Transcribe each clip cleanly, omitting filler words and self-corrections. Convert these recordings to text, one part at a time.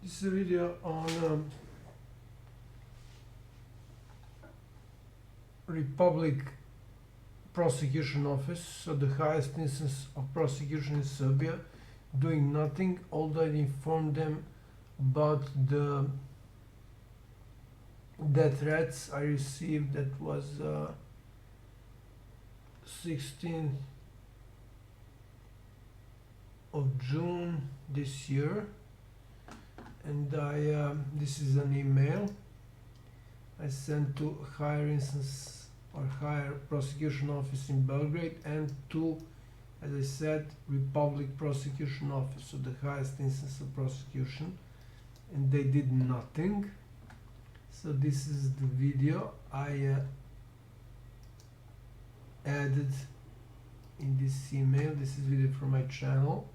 This is a video on Republic Prosecution Office, so the highest instance of prosecution in Serbia, doing nothing, although I informed them about the death threats I received. That was 16th of June this year, and this is an email I sent to higher instance or higher prosecution office in Belgrade and to, as I said, Republic Prosecution Office, so the highest instance of prosecution, and they did nothing. So this is the video I added in this email. This is video from my channel.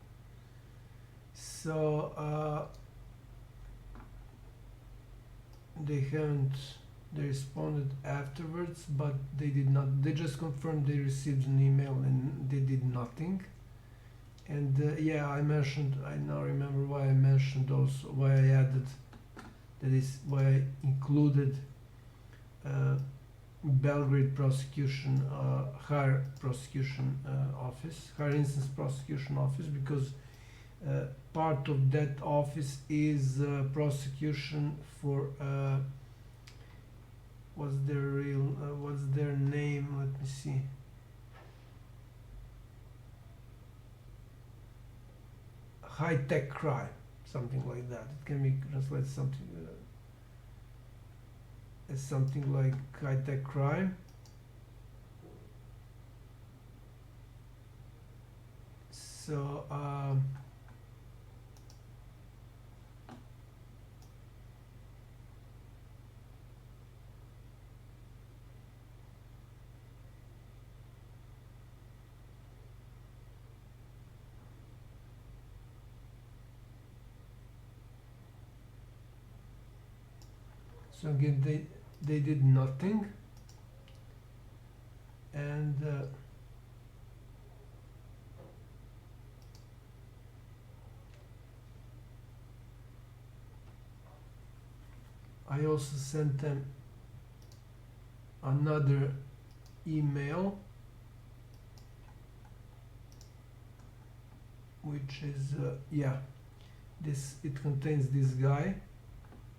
So they responded afterwards, but they did not. They just confirmed they received an email and they did nothing. And yeah, I now remember why I mentioned also, why I added, that is why I included Belgrade prosecution, higher prosecution office, higher instance prosecution office, because part of that office is prosecution for what's their name? Let me see. High-tech crime, something like that. It can be translated something as something like high-tech crime. So so again, they did nothing, and I also sent them another email, which is yeah, it contains this guy.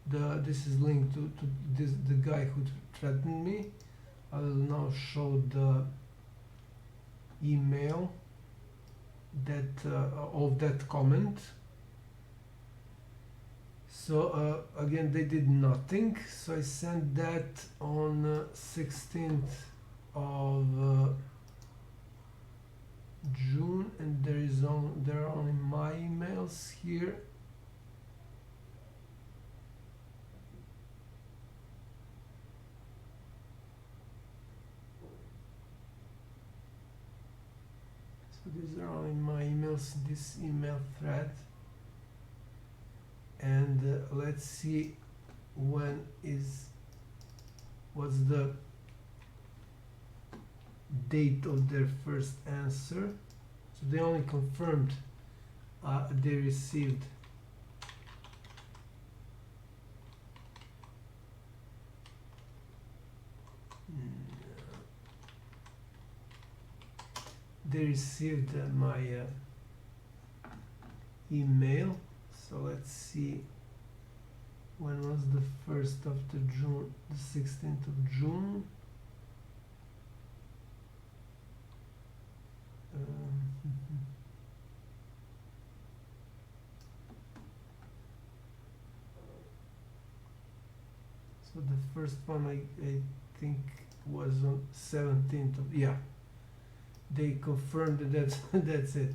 This is linked to the guy who threatened me. I will now show the email that of that comment. So again, they did nothing. So I sent that on 16th of June, and there are only my emails here. So these are only my emails, this email thread. And let's see what's the date of their first answer. So they only confirmed they received my email. So let's see, when was the 1st of June? The 16th of June. So the first one I think was on 17th of, yeah. They confirmed that that's it.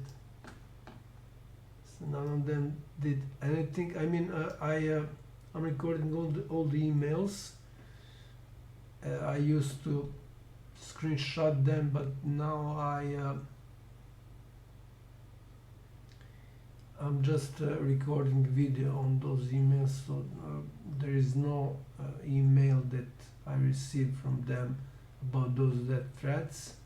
So none of them did anything. I mean, I'm recording all the emails. I used to screenshot them, but now I'm just recording video on those emails, so there is no email that I received from them about those death threats.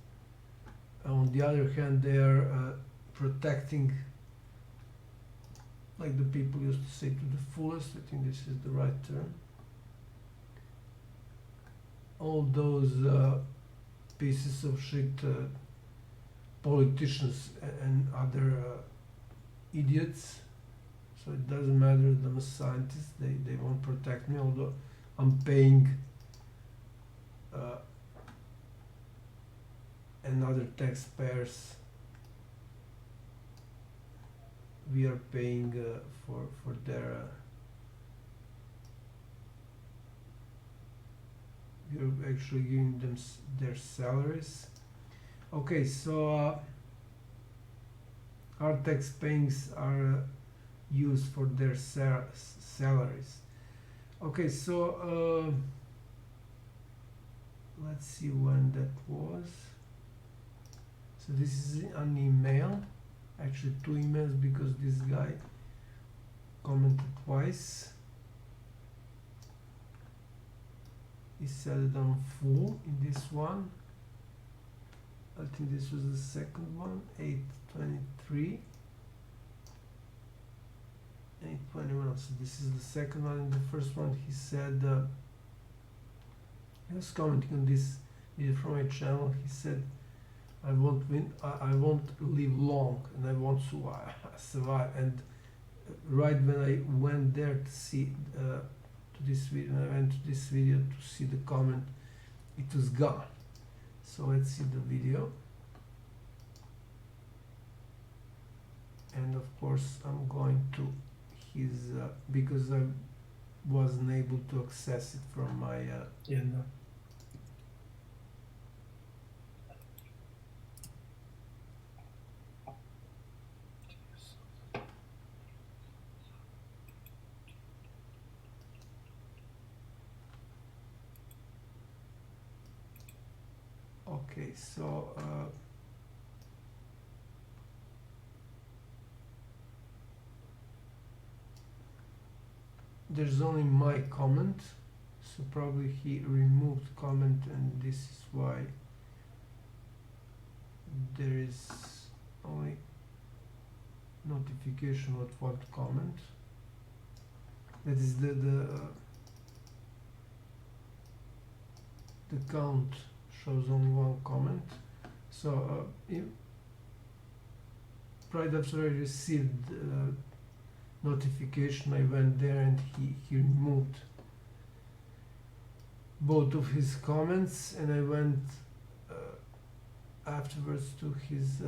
On the other hand, they are protecting like the people used to say, to the fullest. I think this is the right term. All those pieces of shit, politicians and other idiots. So it doesn't matter that I'm a scientist, they won't protect me, although I'm paying and other taxpayers, we are paying for their we're actually giving them their salaries. Okay, so our tax payings are used for their salaries. Okay, so let's see when that was. So this is an email, actually two emails, because this guy commented twice. He said it on full in this one. I think this was the second one, 8:23. 8:21. So this is the second one. In the first one, he said he was commenting on this video from my channel. He said, "I won't win. I won't live long, and I won't survive." And right when I went there to see to this video, when I went to this video to see the comment, it was gone. So let's see the video. And of course, I'm going to his because I wasn't able to access it from my okay, so there's only my comment, so probably he removed comment, and this is why there is only notification of what comment. That is the count shows only one comment. So right after I received notification, I went there and he removed both of his comments, and I went afterwards to his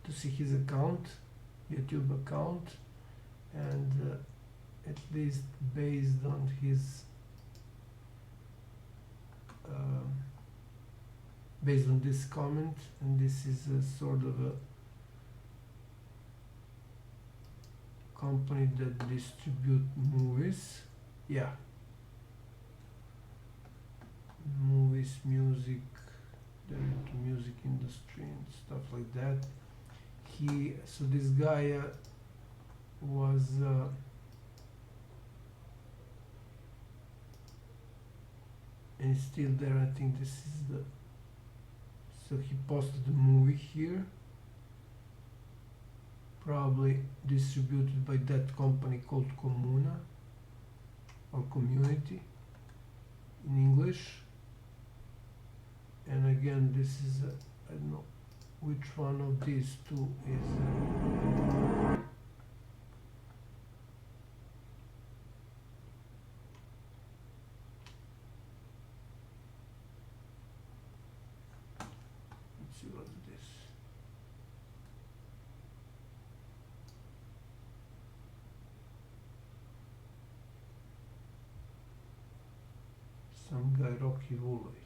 to see his account, YouTube account, and at least based on his based on this comment, and this is a sort of a company that distribute movies, movies, music, they're into music industry and stuff like that. So this guy was and it's still there. I think this is the, so he posted the movie here, probably distributed by that company called Comuna or Community in English. And again, this is I don't know which one of these two is let's see what it is. Some guy Rocky Vulovic.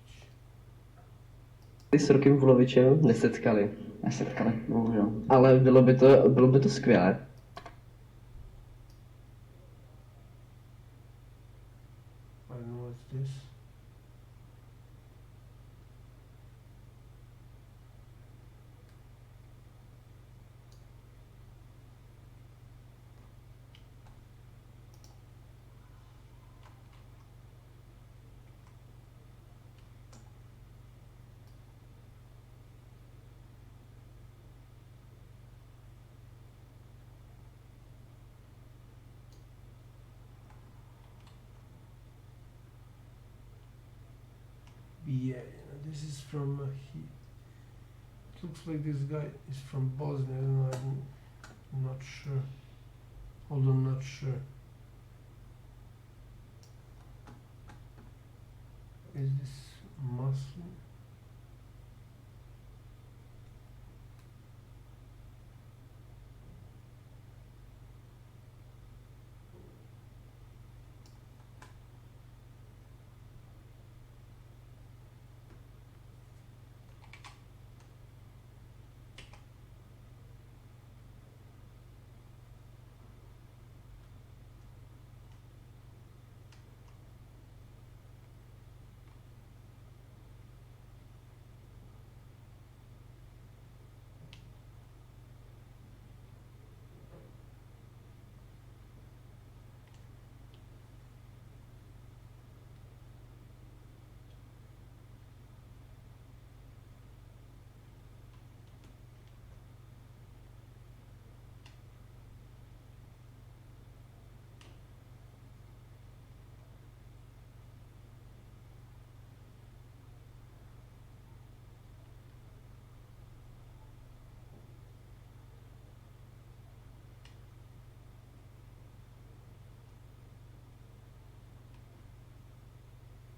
Ty s Rokem Vulovičem nesetkali. Nesetkali, bohužel. Ale bylo by to skvělé. I don't know what's this. Yeah, this is from he. It looks like this guy is from Bosnia. I don't know, I'm not sure. Hold on, not sure. Is this Muslim?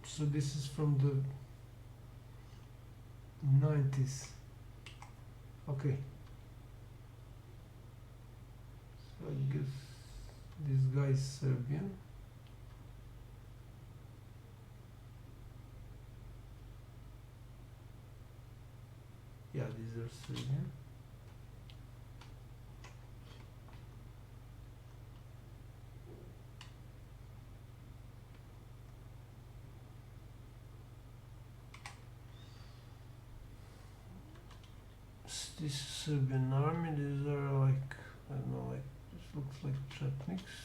So this is from the 90s. Okay. So I guess this guy is Serbian. Yeah, these are Serbian. This Serbian army, these are like, I don't know, like, this looks like Chetniks.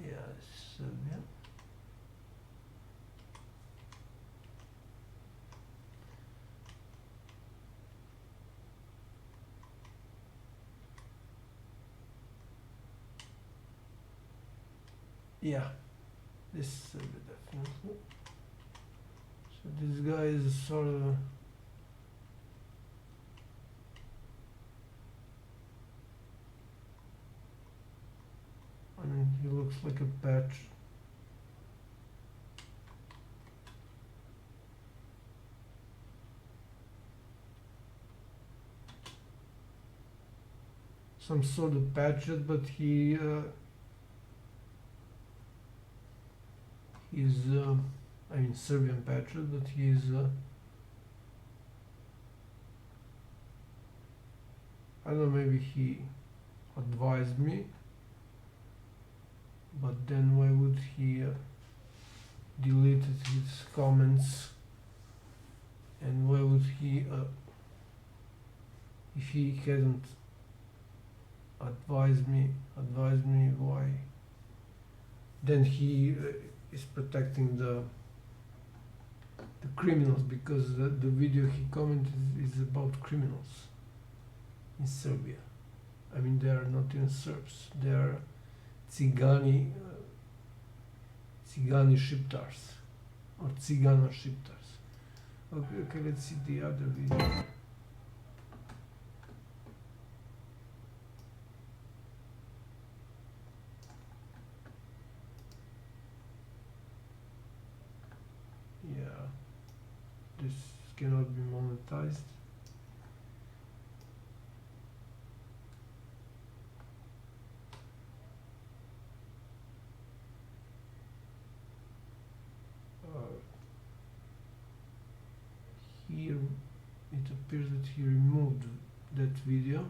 Yeah, it's Serbian. Yeah, this is Serbia definitely. So this guy is sort of I mean, he looks like a patch. Some sort of patriot, but he's I mean Serbian patriot, but he's I don't know, maybe he advised me, but then why would he deleted his comments, and why would he if he hadn't advised me why then he is protecting the criminals, because the video he commented is about criminals in Serbia. I mean, they are not even Serbs, they are Tsigani Shiptars or Tsigana Shiptars. Okay, let's see the other video. Yeah, this cannot be monetized. Here it appears that he removed that video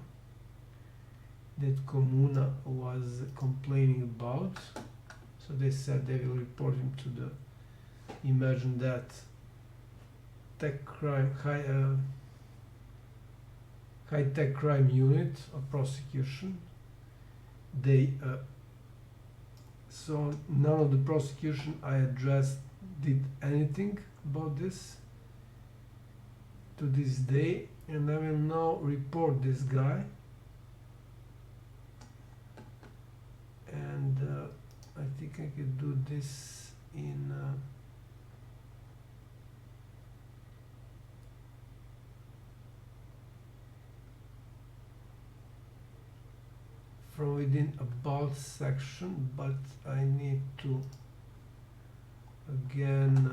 that Comuna was complaining about, so they said they will report him to the, imagine that, tech crime, high tech crime unit of prosecution. They so none of the prosecution I addressed did anything about this to this day, and I will now report this guy, think I could do this in from within about section, but I need to again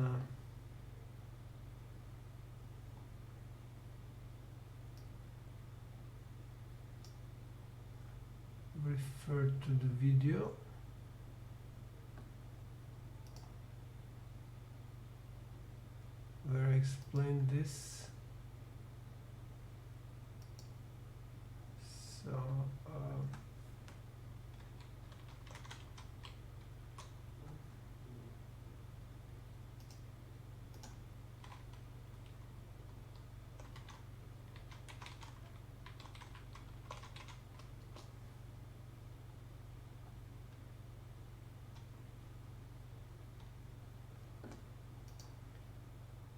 refer to the video. Where I explained this. So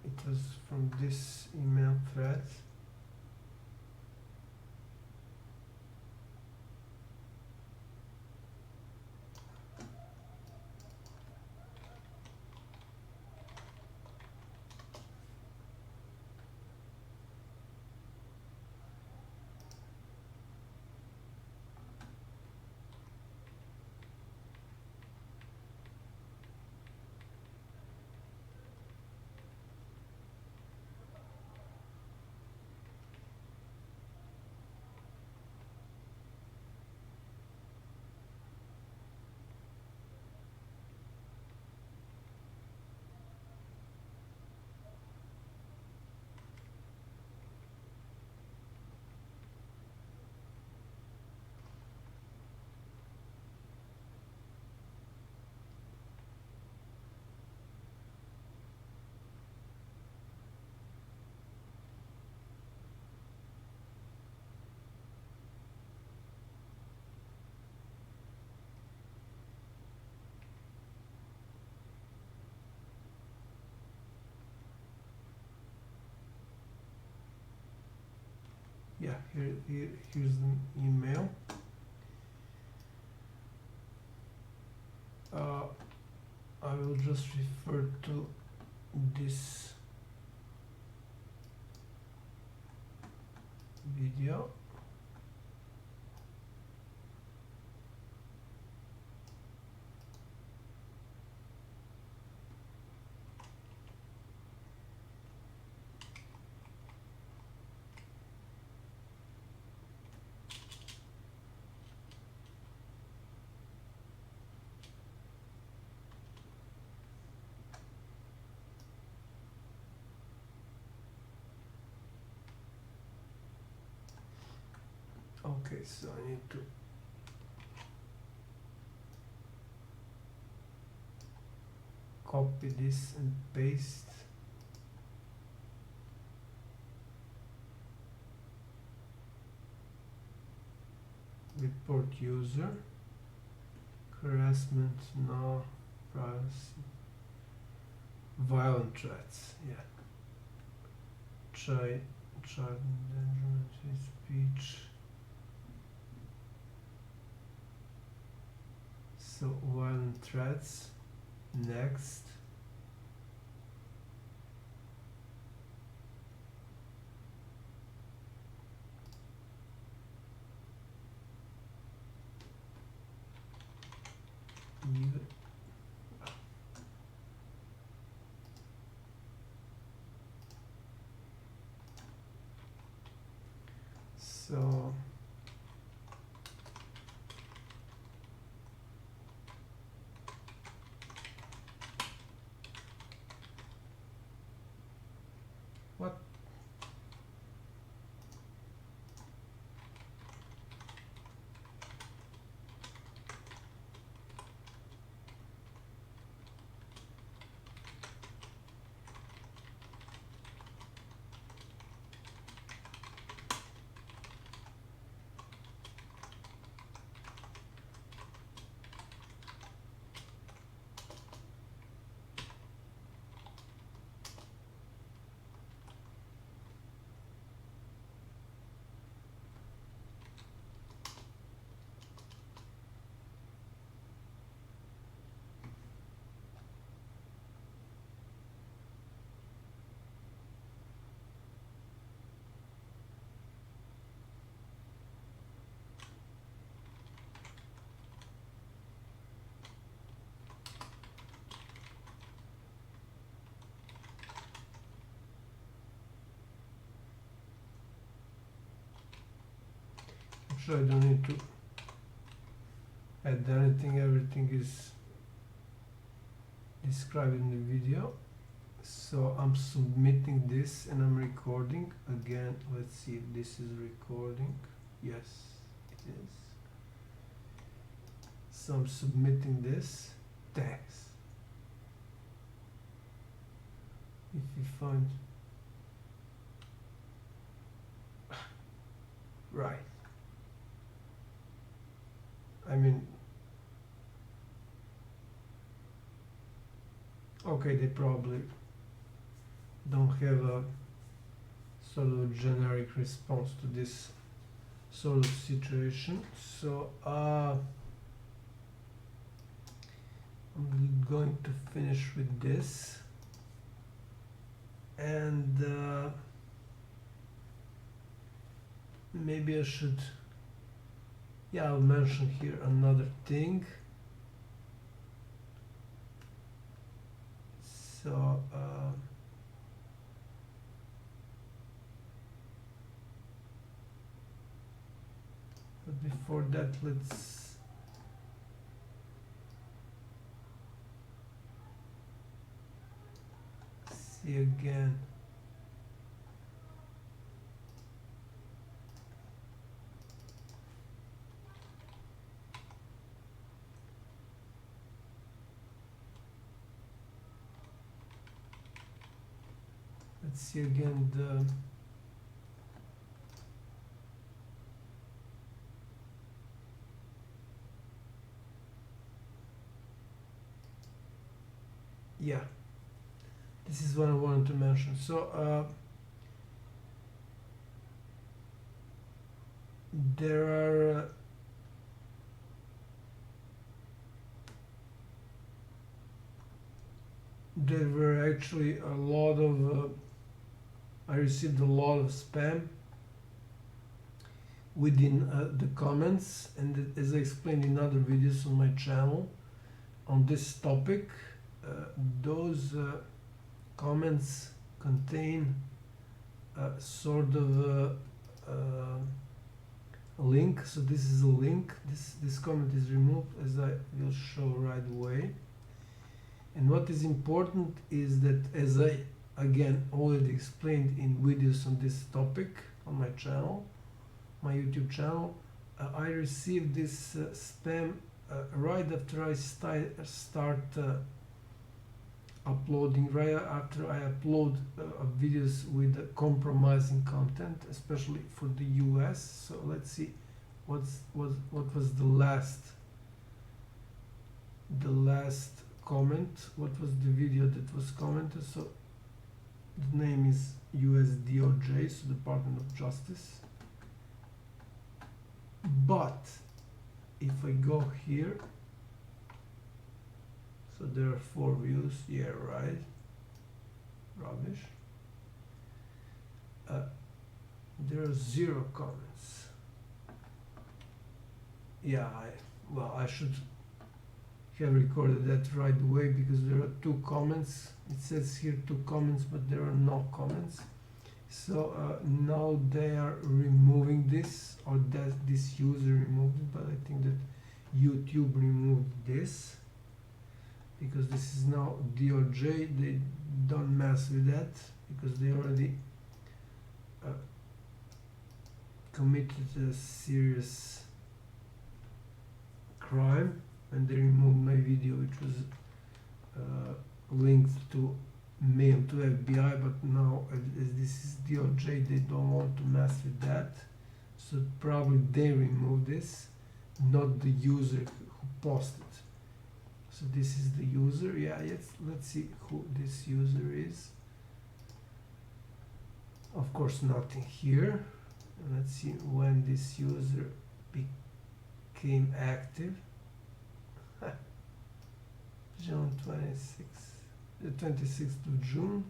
it was from this email thread. Yeah, here's the email. I will just refer to this video. Okay, so I need to copy this and paste. Report user, harassment, no, privacy, violent threats, yeah. Child endangerment, hate speech. So violent threats, next. You so what? sure I don't need to add anything, everything is described in the video. So I'm submitting this and I'm recording again. Let's see if this is recording. Yes, it is. So I'm submitting this. Thanks. If you find right, I mean, okay, they probably don't have a sort of generic response to this sort of situation. So I'm going to finish with this, and maybe I should, yeah, I'll mention here another thing. So but before that, let's see again. Let's see again the yeah, this is what I wanted to mention. So there are there were actually a lot of I received a lot of spam within the comments, and as I explained in other videos on my channel on this topic, those comments contain sort of a link. So this is a link. This comment is removed, as I will show right away. And what is important is that, as I again already explained in videos on this topic on my channel, my YouTube channel, I received this spam right after I start uploading, right after I upload videos with compromising content, especially for the US. So let's see what was the last comment. What was the video that was commented? So the name is US DOJ, so Department of Justice. But if I go here, so there are 4 views. Yeah, right. Rubbish. There are 0 comments. Yeah, I should have recorded that right away, because there are 2 comments. It says here 2 comments, but there are no comments. So now they are removing this, or that this user removed it, but I think that YouTube removed this, because this is now DOJ. They don't mess with that, because they already committed a serious crime, and they removed my video, which was linked to mail to FBI. But now, as this is DOJ, they don't want to mess with that, so probably they remove this, not the user who posted. So this is the user. Yeah, let's see who this user is. Of course, nothing here. Let's see when this user became active. June 26th, the 26th of June.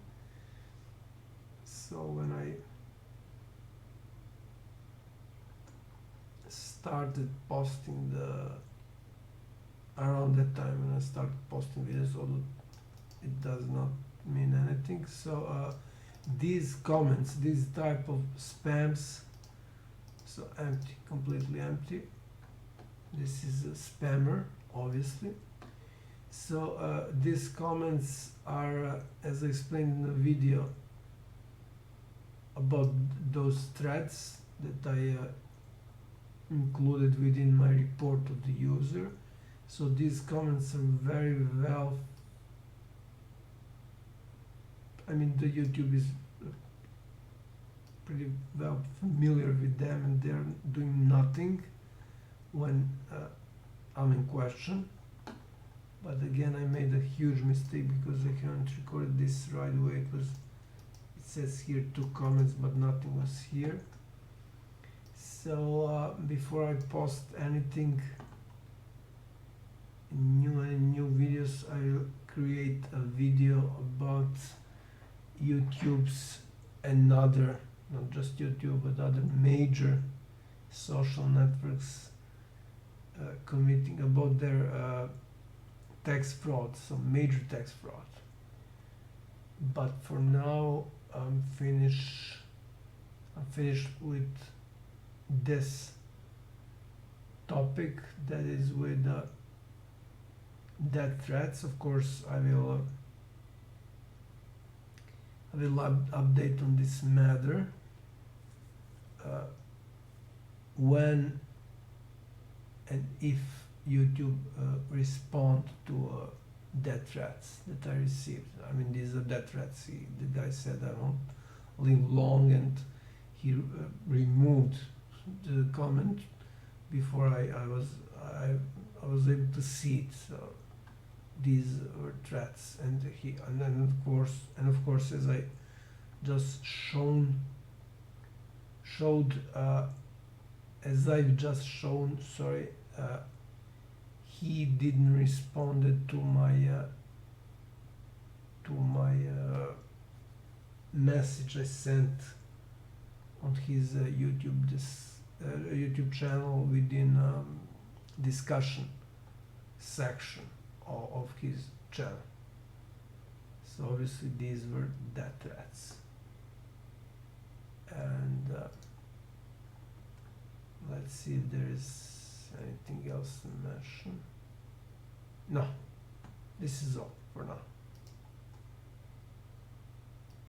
So when I started posting around that time when I started posting videos, although it does not mean anything. So these comments, these type of spams, so empty, completely empty. This is a spammer, obviously. So these comments are, as I explained in the video, about those threads that I included within my report of the user. So these comments are very well, I mean, the YouTube is pretty well familiar with them, and they're doing nothing when I'm in question. But again, I made a huge mistake because I haven't recorded this right away. It says here 2 comments, but nothing was here. So before I post anything new videos, I will create a video about YouTube's another, not just YouTube, but other major social networks committing about their tax fraud, some major tax fraud. But for now, I'm finished with this topic, that is with death threats. Of course, I will update on this matter when and if YouTube respond to death threats that I received. I mean, these are death threats. The guy said I won't live long, and he removed the comment before I was able to see it. So these were threats, and then of course, as I just showed, as I've just shown, sorry, he didn't responded to my message I sent on his YouTube channel within discussion section of his channel. So obviously these were death threats. And let's see if there is anything else to mention. No, this is all for now.